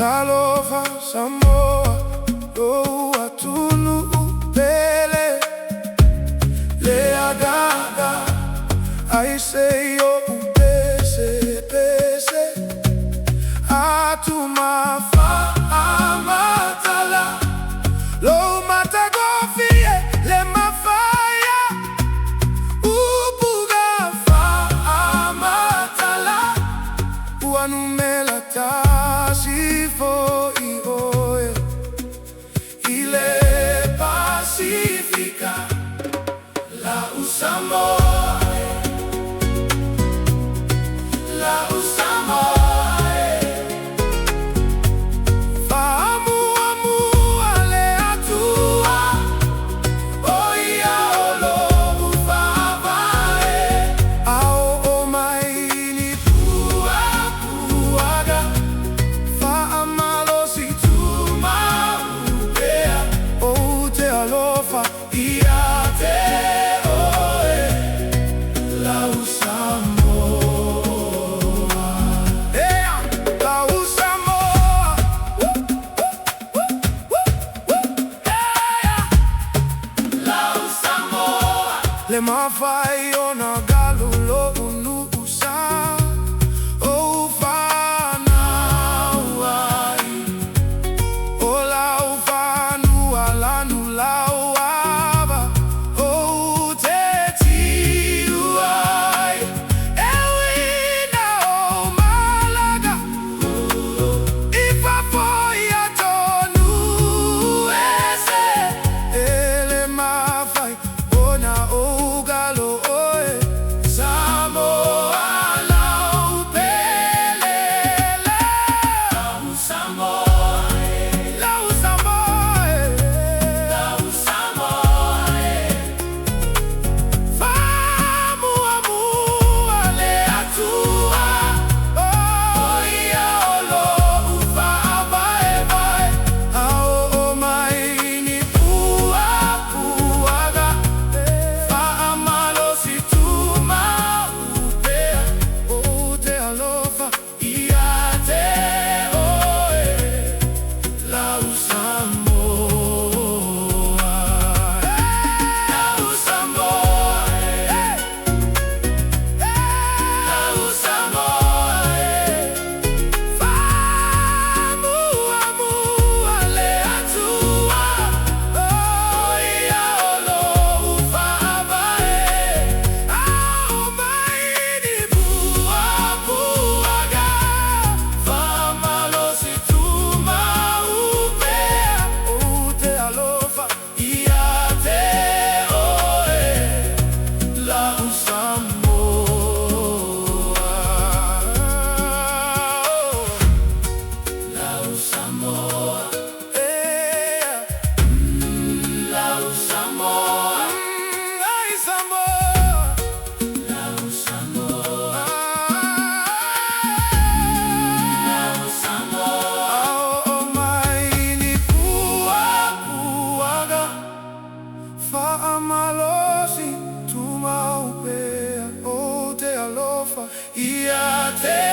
Talofa Samoa, lo atunu upele, le agaga, I say yo upese pese, atuma fa amatala, lo matagofie le mafaya, ubuga fa amatala, uanumela Sifo y hoy, ile Pacifica, la usamos, la usamos. Fahamu ale atua, oia olo ufavae, ao o maini puaga. Le mafai ona galulo unusa o fana uai o la ufanu alanu la uava o te ti uai ewina o malaga ifa foi atonu ese ele mafai ona o Ia te